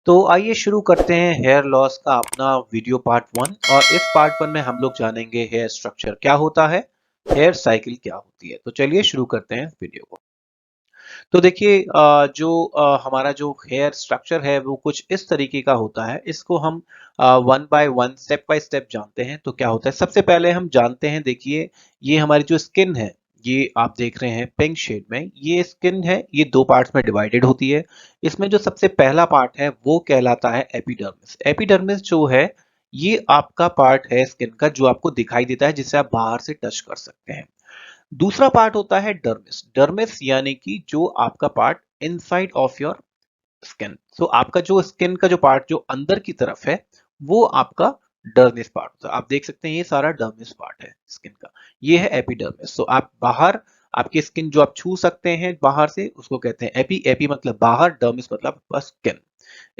तो आइए शुरू करते हैं हेयर लॉस का अपना वीडियो पार्ट वन। और इस पार्ट वन में हम लोग जानेंगे हेयर स्ट्रक्चर क्या होता है, हेयर साइकिल क्या होती है। तो चलिए शुरू करते हैं वीडियो को। तो देखिए हमारा जो हेयर स्ट्रक्चर है वो कुछ इस तरीके का होता है। इसको हम वन बाय स्टेप जानते हैं। तो क्या होता है, सबसे पहले हम जानते हैं, देखिए ये हमारी जो स्किन है, ये आप देख रहे हैं पिंक शेड में, ये स्किन है, ये दो पार्ट्स में डिवाइडेड होती है। इसमें जो सबसे पहला पार्ट है वो कहलाता है एपिडर्मिस। एपिडर्मिस जो है ये आपका पार्ट है स्किन का जो आपको दिखाई देता है, जिसे आप बाहर से टच कर सकते हैं। दूसरा पार्ट होता है डर्मिस। डर्मिस यानी कि जो आपका part inside of your skin. So आपका जो स्किन का जो पार्ट जो अंदर की तरफ है वो आपका डर्मिस पार्ट होता है। आप देख सकते हैं ये सारा डर्मिस पार्ट है स्किन का, ये है एपिडर्मिस। सो आप बाहर आपकी स्किन जो आप छू सकते हैं बाहर से उसको कहते हैं एपी। एपी मतलब बाहर, डर्मिस मतलब स्किन।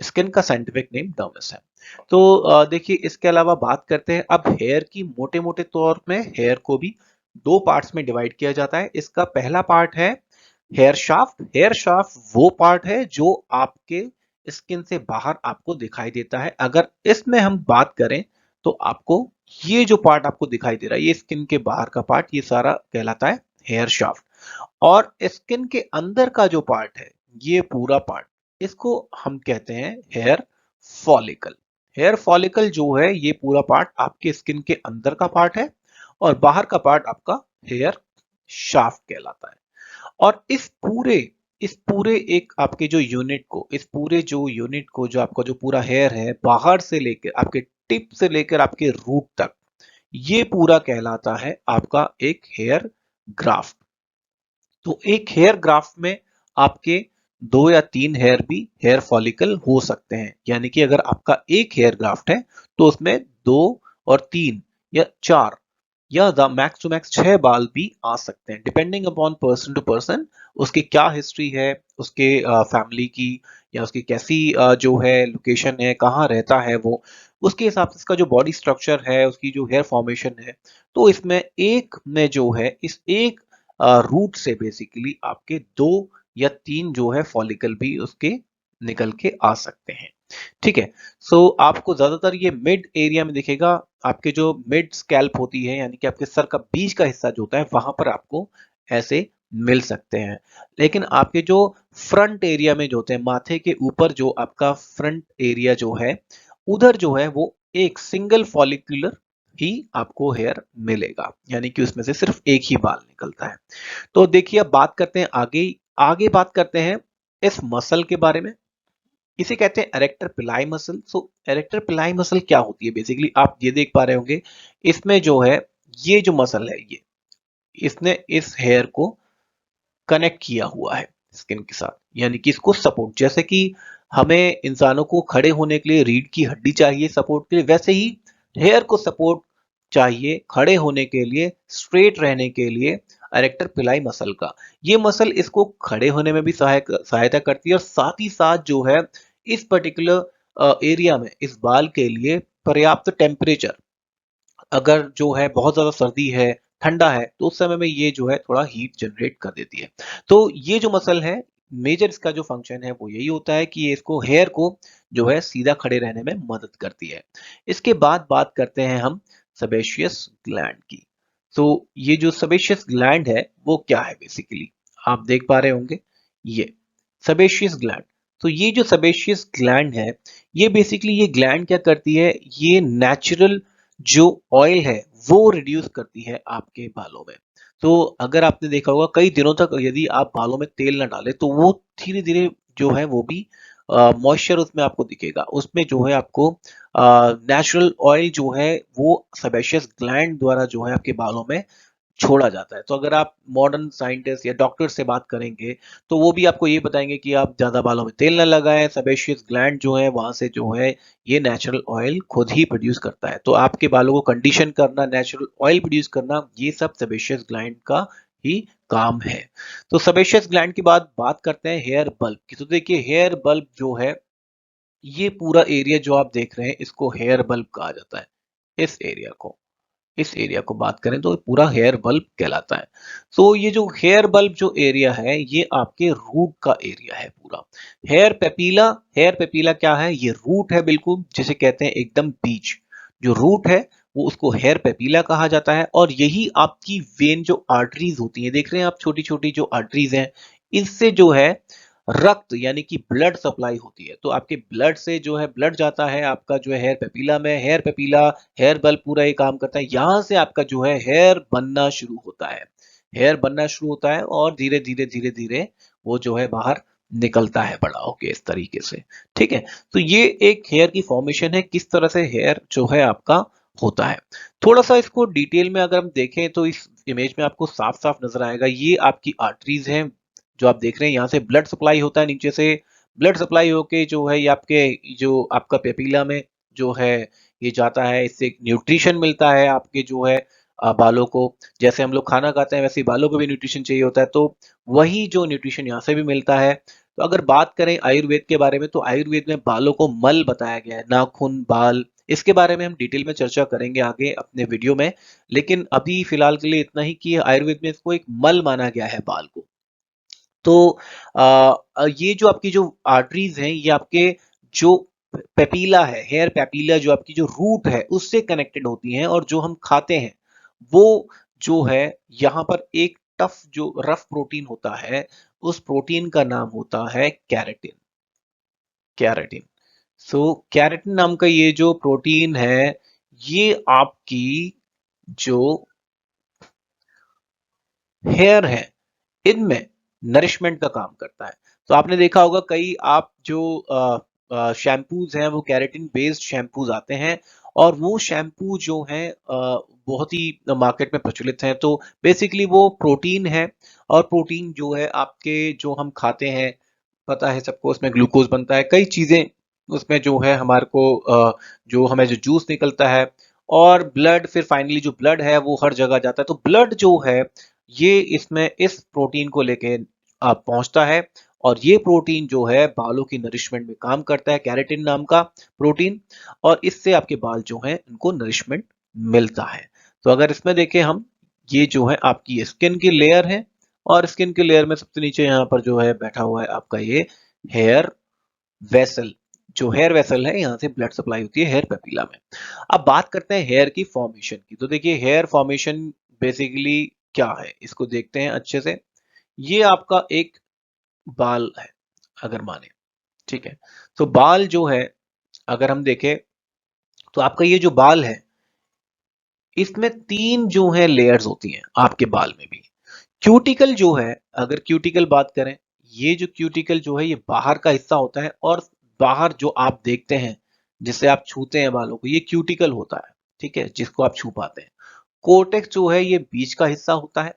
स्किन का साइंटिफिक नेम डर्मिस है। तो देखिए इसके अलावा बात करते हैं अब हेयर की। मोटे मोटे तौर में हेयर को भी दो पार्ट्स में डिवाइड किया जाता है। इसका पहला पार्ट है हेयर शाफ्ट। हेयर शाफ्ट वो पार्ट है जो आपके स्किन से बाहर आपको दिखाई देता है। अगर इसमें हम बात करें तो आपको ये जो पार्ट आपको दिखाई दे रहा है, ये स्किन के बाहर का पार्ट, ये सारा कहलाता है हेयर शाफ्ट। और स्किन के अंदर का जो पार्ट है, ये पूरा पार्ट, इसको हम कहते हैं हेयर फॉलिकल। हेयर फॉलिकल जो है ये पूरा पार्ट आपके स्किन के अंदर का पार्ट है, और बाहर का पार्ट आपका हेयर शाफ्ट कहलाता है। और इस पूरे एक आपके जो यूनिट को, इस पूरे जो यूनिट को, जो आपका जो पूरा हेयर है बाहर से लेकर आपके टिप से लेकर आपके रूट तक, ये पूरा कहलाता है आपका एक हेयर ग्राफ्ट। तो एक हेयर ग्राफ्ट में आपके दो या तीन हेयर भी हेयर फॉलिकल हो सकते हैं। यानी कि अगर आपका एक हेयर ग्राफ्ट है तो उसमें दो और तीन या चार या मैक्स टू मैक्स 6 बाल भी आ सकते हैं, depending upon person to person. उसकी क्या हिस्ट्री है, उसके फैमिली की, या उसकी कैसी जो है लोकेशन है, कहाँ रहता है वो, उसके हिसाब से इसका जो बॉडी स्ट्रक्चर है, उसकी जो हेयर फॉर्मेशन है। तो इसमें एक में जो है, इस एक रूट से बेसिकली आपके दो या तीन जो है फॉलिकल भी उसके निकल के आ सकते हैं। ठीक है। सो आपको ज्यादातर ये मिड एरिया में दिखेगा। आपके जो मिड स्कैल्प होती है, यानी कि आपके सर का बीच का हिस्सा जो होता है, वहां पर आपको ऐसे मिल सकते हैं। लेकिन आपके जो फ्रंट एरिया में जो होते हैं, माथे के ऊपर जो आपका फ्रंट एरिया जो है, उधर जो है वो एक सिंगल फॉलिकुलर ही आपको हेयर मिलेगा। यानी कि उसमें से सिर्फ एक ही बाल निकलता है। तो देखिए अब बात करते हैं आगे। आगे बात करते हैं इस मसल के बारे में। इसे कहते हैं एरेक्टर पिलाई मसल। सो एरेक्टर पिलाई मसल क्या होती है, बेसिकली आप ये देख पा रहे होंगे, इसमें जो है ये जो मसल है, ये इसने इस हेयर को कनेक्ट किया हुआ है स्किन के साथ। यानी कि इसको सपोर्ट, जैसे कि हमें इंसानों को खड़े होने के लिए रीढ़ की हड्डी चाहिए सपोर्ट के लिए, वैसे ही हेयर को सपोर्ट चाहिए खड़े होने के लिए, स्ट्रेट रहने के लिए, एरेक्टर पिलाई मसल का। ये मसल इसको खड़े होने में भी सहायता करती है, और साथ ही साथ जो है इस पर्टिकुलर एरिया में, इस बाल के लिए पर्याप्त टेम्परेचर, अगर जो है बहुत ज्यादा सर्दी है, ठंडा है, तो उस समय में ये जो है थोड़ा हीट जनरेट कर देती है। तो ये जो मसल है, मेजर इसका जो फंक्शन है वो यही होता है कि ये इसको, हेयर को जो है सीधा खड़े रहने में मदद करती है। इसके बाद बात करते हैं हम सेबेशियस ग्लैंड की। तो ये जो सेबेशियस ग्लैंड है वो क्या है, बेसिकली आप देख पा रहे होंगे, ये सेबेशियस ग्लैंड। तो ये जो सेबेशियस ग्लैंड है, ये बेसिकली, ये ग्लैंड क्या करती है, ये नेचुरल जो ऑयल है वो रिड्यूस करती है आपके बालों में। तो अगर आपने देखा होगा कई दिनों तक यदि आप बालों में तेल ना डालें तो वो धीरे धीरे जो है वो भी मॉइस्चर उसमें आपको दिखेगा। उसमें जो है आपको नेचुरल ऑयल जो है वो सेबेशियस ग्लैंड द्वारा जो है आपके बालों में छोड़ा जाता है। तो अगर आप मॉडर्न साइंटिस्ट या डॉक्टर से बात करेंगे तो वो भी आपको ये बताएंगे कि आप ज्यादा बालों में तेल ना लगाएं। सेबेशियस ग्लैंड जो है वहां से जो है ये नेचुरल ऑयल खुद ही प्रोड्यूस करता है। तो आपके बालों को कंडीशन करना, नेचुरल ऑयल प्रोड्यूस करना, ये सब सेबेशियस ग्लैंड का ही काम है। तो सेबेशियस ग्लैंड के बाद बात करते हैं हेयर बल्ब की। तो देखिए हेयर बल्ब जो है, ये पूरा एरिया जो आप देख रहे हैं इसको हेयर बल्ब कहा जाता है, इस एरिया को। इस एरिया को बात करें तो पूरा हेयर बल्ब कहलाता है। तो ये जो हेयर बल्ब जो एरिया है ये आपके रूट का एरिया है पूरा। हेयर पेपीला क्या है? ये रूट है बिल्कुल, जिसे कहते हैं एकदम बीच। जो रूट है वो उसको हेयर पेपीला कहा जाता है, और यही आपकी वेन जो आर्टरीज होती हैं, देख रहे हैं आप छोटी छोटी जो आर्टरीज हैं, इससे जो है रक्त यानी कि ब्लड सप्लाई होती है। तो आपके ब्लड से जो है ब्लड जाता है आपका जो है हेयर पेपीला में, हेयर पेपीला हेयर बल्ब पूरा ये काम करता है। यहाँ से आपका जो है हेयर बनना शुरू होता है। हेयर बनना शुरू होता है और धीरे धीरे धीरे धीरे वो जो है बाहर निकलता है बड़ा होके इस तरीके से। ठीक है, तो ये एक हेयर की फॉर्मेशन है, किस तरह से हेयर जो है आपका होता है। थोड़ा सा इसको डिटेल में अगर हम देखें तो इस इमेज में आपको साफ साफ नजर आएगा। ये आपकी आर्टरीज हैं जो आप देख रहे हैं, यहाँ से ब्लड सप्लाई होता है नीचे से। ब्लड सप्लाई होके जो है ये आपके जो आपका पेपीला में जो है ये जाता है, इससे न्यूट्रिशन मिलता है आपके जो है बालों को। जैसे हम लोग खाना खाते हैं वैसे ही बालों को भी न्यूट्रिशन चाहिए होता है, तो वही जो न्यूट्रिशन यहाँ से भी मिलता है। तो अगर बात करें आयुर्वेद के बारे में, तो आयुर्वेद में बालों को मल बताया गया है, नाखून, बाल। इसके बारे में हम डिटेल में चर्चा करेंगे आगे अपने वीडियो में, लेकिन अभी फिलहाल के लिए इतना ही कि आयुर्वेद में इसको एक मल माना गया है बाल को। तो ये जो आपकी जो आर्टरीज हैं ये आपके जो पेपीला है, हेयर पेपीला जो आपकी जो रूट है उससे कनेक्टेड होती हैं, और जो हम खाते हैं वो जो है यहाँ पर एक टफ जो रफ प्रोटीन होता है, उस प्रोटीन का नाम होता है कैरेटिन। कैरेटिन। सो कैरेटिन नाम का ये जो प्रोटीन है ये आपकी जो हेयर है इनमें नरिशमेंट का काम करता है। तो आपने देखा होगा कई आप जो शैम्पूज हैं वो कैरेटिन बेस्ड शैम्पूज आते हैं, और वो शैम्पू जो हैं बहुत ही मार्केट में प्रचलित हैं। तो बेसिकली वो प्रोटीन है, और प्रोटीन जो है आपके जो हम खाते हैं, पता है सबको, उसमें ग्लूकोज बनता है, कई चीजें उसमें जो है हमारे को जो हमें जो जूस निकलता है, और ब्लड, फिर फाइनली जो ब्लड है वो हर जगह जाता है। तो ब्लड जो है ये इसमें इस प्रोटीन को लेके पहुंचता है, और ये प्रोटीन जो है बालों की नरिशमेंट में काम करता है, कैरेटिन नाम का प्रोटीन। और इससे आपके बाल जो हैं इनको नरिशमेंट मिलता है। तो अगर इसमें देखें हम, ये जो है आपकी स्किन की लेयर है, और स्किन के लेयर में सबसे नीचे यहाँ पर जो है बैठा हुआ है आपका ये हेयर वेसल। जो हेयर वेसल है यहाँ से ब्लड सप्लाई होती है हेयर पेपीला में। अब बात करते हैं हेयर की फॉर्मेशन की। तो देखिए हेयर फॉर्मेशन बेसिकली क्या है, इसको देखते हैं अच्छे से। ये आपका एक बाल है अगर माने, ठीक है। तो बाल जो है अगर हम देखें, तो आपका ये जो बाल है इसमें तीन जो है लेयर्स होती हैं आपके बाल में भी। क्यूटिकल जो है, अगर क्यूटिकल बात करें, ये जो क्यूटिकल जो है ये बाहर का हिस्सा होता है, और बाहर जो आप देखते हैं जिससे आप छूते हैं बालों को, ये क्यूटिकल होता है, ठीक है, जिसको आप छू पाते हैं। कोर्टेक्स जो है ये बीच का हिस्सा होता है।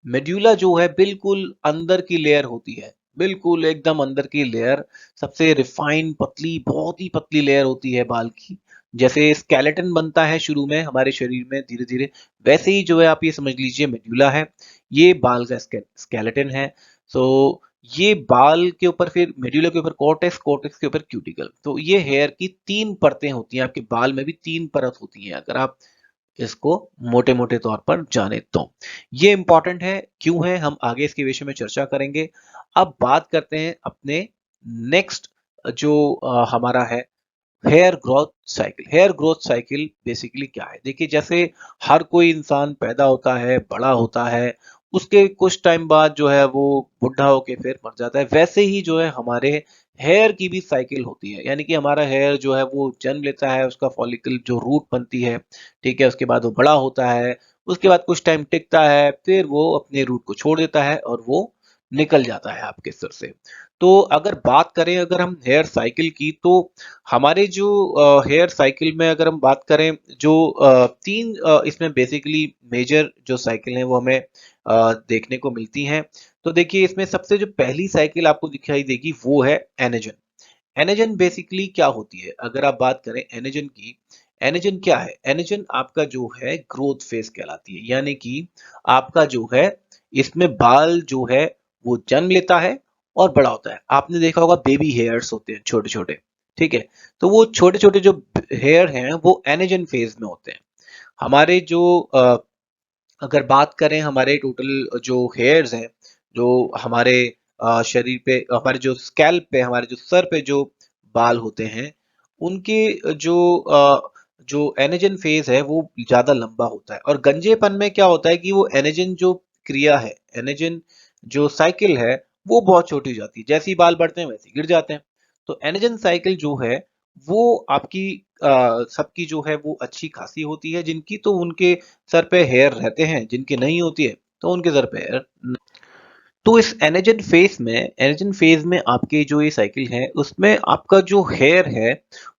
मेड्यूला जो है बिल्कुल अंदर की लेयर होती है, बिल्कुल एकदम अंदर की लेयर, सबसे रिफाइन पतली, बहुत ही पतली लेयर होती है बाल की। जैसे स्केलेटन बनता है शुरू में हमारे शरीर में धीरे धीरे, वैसे ही जो है आप ये समझ लीजिए मेड्यूला है, ये बाल का स्केलेटन है। सो ये बाल के ऊपर, फिर मेड्यूला के ऊपर कॉर्टेक्स, कॉर्टेक्स के ऊपर क्यूटिकल। तो ये हेयर की तीन परतें होती हैं, आपके बाल में भी तीन परत होती हैं अगर आप इसको मोटे मोटे तौर पर जाने तो। ये इंपॉर्टेंट है, क्यों है, हम आगे इसके विषय में चर्चा करेंगे। अब बात करते हैं अपने नेक्स्ट जो हमारा है hair growth cycle. Hair growth cycle basically क्या है? देखिए जैसे हर कोई इंसान पैदा होता है, बड़ा होता है, उसके कुछ टाइम बाद जो है वो बुढ़ा होके फिर मर जाता है, वैसे ही जो है हमारे हेयर की भी साइकिल होती है। यानी कि हमारा हेयर जो है वो जन्म लेता है, उसका फॉलिकल जो रूट बनती है, ठीक है, उसके बाद वो बड़ा होता है, उसके बाद कुछ टाइम टिकता है, फिर वो अपने रूट को छोड़ देता है और वो निकल जाता है आपके सिर से। तो अगर बात करें अगर हम हेयर साइकिल की, तो हमारे जो हेयर साइकिल में अगर हम बात करें, जो तीन इसमें बेसिकली मेजर जो साइकिल हैं वो हमें देखने को मिलती हैं। तो देखिए इसमें सबसे जो पहली साइकिल आपको दिखाई देगी वो है एनेजन। एनेजन बेसिकली क्या होती है अगर आप बात करें एनेजन की? एनेजन क्या है? एनेजन आपका जो है ग्रोथ फेज कहलाती है, यानी कि आपका जो है इसमें बाल जो है वो जन्म लेता है और बड़ा होता है। आपने देखा होगा बेबी हेयर्स होते हैं छोटे छोटे, ठीक है, तो वो छोटे छोटे जो हेयर हैं वो एनेजन फेज में होते हैं। हमारे जो अगर बात करें हमारे टोटल जो हेयर्स हैं, जो हमारे शरीर पे, हमारे जो स्कैल्प पे, हमारे जो सर पे जो बाल होते हैं, उनके जो जो एनेजन फेज है वो ज्यादा लंबा होता है। और गंजेपन में क्या होता है कि वो एनेजन जो क्रिया है, एनेजन जो साइकिल है, वो बहुत छोटी हो जाती है। जैसे ही बाल बढ़ते हैं वैसे ही गिर जाते हैं। तो एनेजन साइकिल जो है वो आपकी सबकी जो है वो अच्छी खासी होती है। जिनकी तो उनके सर पे हेयर रहते हैं, जिनकी नहीं होती है तो उनके सर पे हेयर। तो इस एनेजन फेज में आपके जो ये साइकिल है उसमें आपका जो हेयर है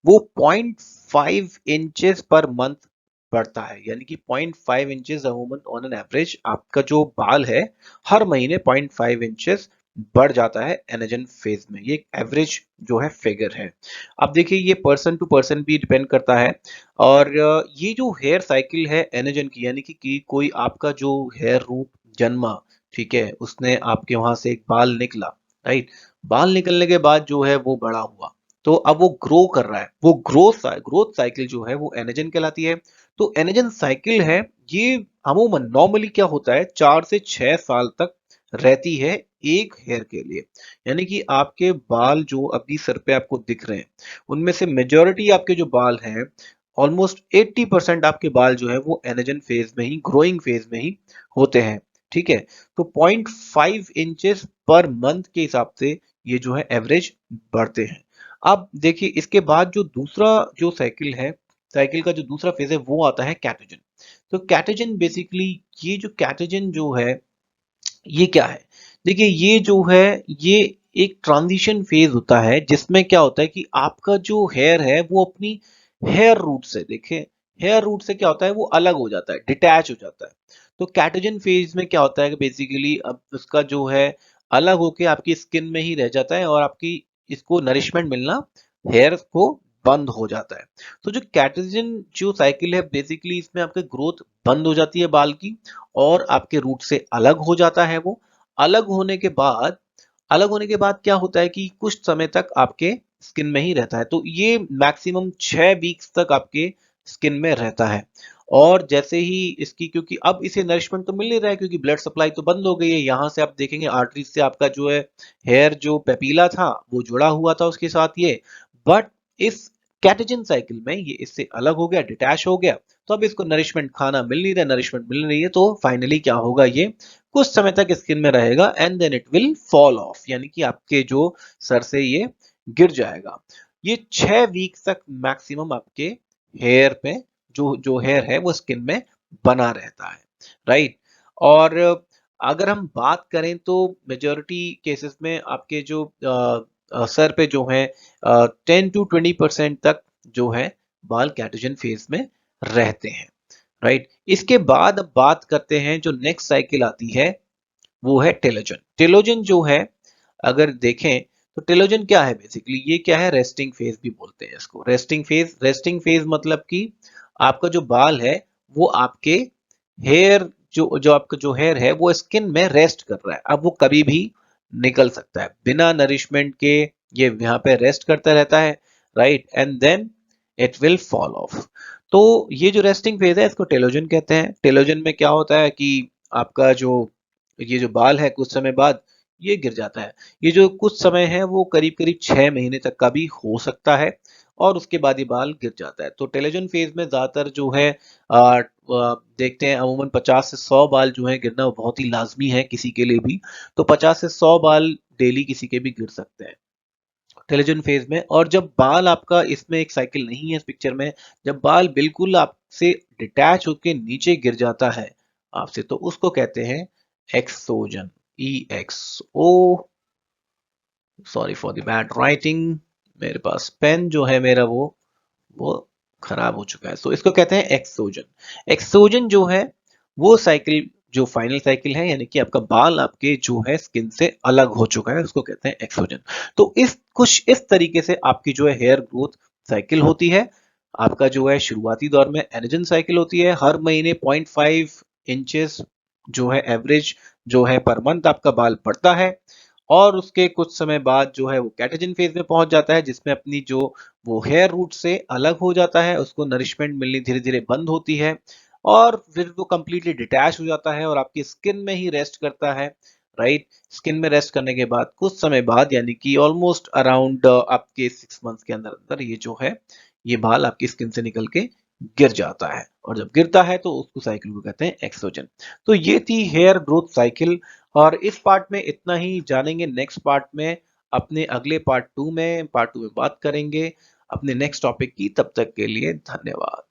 वो 0.5 इंचेस पर मंथ बढ़ता है। यानी कि 0.5 इंचेस अमूमन ऑन एन एवरेज आपका जो बाल है हर महीने 0.5 इंचेस बढ़ जाता है एनेजन फेज में। ये एवरेज जो है फिगर है। अब देखिए ये पर्सन टू पर्सन भी डिपेंड करता है। और ये जो हेयर साइकिल है एनेजन की, यानी कि कोई आपका जो हेयर रूट जन्मा, ठीक है, उसने आपके वहां से एक बाल निकला, राइट। बाल निकलने के बाद जो है वो बड़ा हुआ, तो अब वो ग्रो कर रहा है। वो ग्रोथ साइकिल जो है वो एनेजन कहलाती है। तो एनेजन साइकिल है, ये अमूमन नॉर्मली क्या होता है 4 से 6 साल तक रहती है एक हेयर के लिए। यानी कि आपके बाल जो अभी सर पे आपको दिख रहे हैं उनमें से मेजोरिटी आपके जो बाल हैं, ऑलमोस्ट 80% आपके बाल जो है वो एनेजन फेज में ही, ग्रोइंग फेज में ही होते हैं। ठीक है। तो 0.5 इंचेस पर मंथ के हिसाब से ये जो है एवरेज बढ़ते हैं। अब देखिए इसके बाद जो दूसरा जो साइकिल है, साइकिल का जो दूसरा फेज है वो आता है कैटेजन। तो कैटेजन बेसिकली, ये जो कैटेजन जो है ये क्या है? देखिए ये जो है ये एक ट्रांजिशन फेज होता है जिसमें क्या होता है कि आपका जो हेयर है वो अपनी हेयर रूट से, देखिए हेयर रूट से क्या होता है वो अलग हो जाता है, डिटैच हो जाता है। तो कैटोजन फेज में क्या होता है कि बेसिकली अब उसका जो है अलग होके आपकी स्किन में ही रह जाता है और आपकी इसको नरिशमेंट मिलना हेयर को बंद हो जाता है। तो जो कैटोजन जो साइकिल है बेसिकली इसमें आपकी ग्रोथ बंद हो जाती है बाल की, और आपके रूट से अलग हो जाता है वो। अलग होने के बाद अलग होने के बाद क्या होता है कि कुछ समय तक आपके स्किन में ही रहता है। तो ये मैक्सिमम 6 वीक्स तक आपके स्किन में रहता है। और जैसे ही इसकी, क्योंकि अब इसे नरिशमेंट तो मिल नहीं रहा है क्योंकि ब्लड सप्लाई तो बंद हो गई है, यहाँ से आप देखेंगे आर्टरी से आपका जो है हेयर जो पेपीला था वो जुड़ा हुआ था उसके साथ ये। बट इस कैटेजन साइकिल में ये इससे अलग हो गया, डिटैच हो गया। तो अब इसको नरिशमेंट खाना मिल नहीं रहा, नरिशमेंट मिल नहीं रही है, तो फाइनली क्या होगा, ये कुछ समय तक स्किन में रहेगा and then it will fall off, यानी कि आपके जो सर से ये गिर जाएगा। ये 6 वीक तक मैक्सिमम आपके हेयर पे जो जो हेयर है वो स्किन में बना रहता है, राइट। और अगर हम बात करें तो मेजोरिटी केसेस में आपके जो सर पे जो है 10 to 20% तक जो है बाल कैटोजन फेज में रहते हैं, राइट। इसके बाद अब बात करते हैं जो नेक्स्ट साइकिल आती है वो है टेलोजन। टेलोजन जो है अगर देखें तो टेलोजन क्या है बेसिकली, ये क्या है, रेस्टिंग फेज भी बोलते हैं इसको। रेस्टिंग फेज मतलब कि आपका जो बाल है वो आपके हेयर जो जो आपका जो हेयर है वो स्किन में रेस्ट कर रहा है। अब वो कभी भी निकल सकता है बिना नरिशमेंट के, ये यहाँ पे रेस्ट करता रहता है, right, and then it will fall off. तो ये जो रेस्टिंग फेज है इसको टेलोजन कहते हैं। टेलोजन में क्या होता है कि आपका जो ये जो बाल है कुछ समय बाद ये गिर जाता है। ये जो कुछ समय है वो करीब करीब 6 महीने तक का भी हो सकता है, और उसके बाद ये बाल गिर जाता है। तो टेलोजन फेज में ज्यादातर जो है देखते हैं अमूमन 50 से 100 बाल जो है गिरना बहुत ही लाजमी है किसी के लिए भी। तो 50 से 100 बाल डेली किसी के भी गिर सकते हैं टेलीजन फेज में। और जब बाल आपका, इसमें एक साइकिल नहीं है इस पिक्चर में, जब बाल बिल्कुल आपसे डिटैच होकर नीचे गिर जाता है आपसे, तो उसको कहते हैं exogen. EXO, sorry for the bad writing, मेरे पास पेन जो है मेरा वो खराब हो चुका है। तो इसको कहते हैं एक्सोजन। एक्सोजन जो है वो साइकिल जो फाइनल साइकिल है, यानी कि आपका बाल आपके जो है स्किन से अलग हो चुका है, उसको कहते हैं एक्सोजन। तो इस कुछ इस तरीके से आपकी जो है हेयर ग्रोथ साइकिल होती है। आपका जो है शुरुआती दौर में एनेजन साइकिल होती है, हर महीने 0.5 इंचेस जो है एवरेज जो है पर मंथ आपका बाल पड़ता है। और उसके कुछ समय बाद जो है वो कैटेजन फेज में पहुंच जाता है जिसमें अपनी जो वो हेयर रूट से अलग हो जाता है, उसको नरिशमेंट मिलनी धीरे धीरे बंद होती है। और फिर वो कंप्लीटली डिटैच हो जाता है और आपकी स्किन में ही रेस्ट करता है, राइट। स्किन में रेस्ट करने के बाद कुछ समय बाद यानी कि ऑलमोस्ट अराउंड आपके 6 मंथ्स के अंदर अंदर ये जो है ये बाल आपकी स्किन से निकल के गिर जाता है, और जब गिरता है तो उसको साइकिल को कहते हैं एक्सोजन। तो ये थी हेयर ग्रोथ साइकिल, और इस पार्ट में इतना ही जानेंगे। नेक्स्ट पार्ट में अपने अगले पार्ट टू में बात करेंगे अपने नेक्स्ट टॉपिक की। तब तक के लिए धन्यवाद।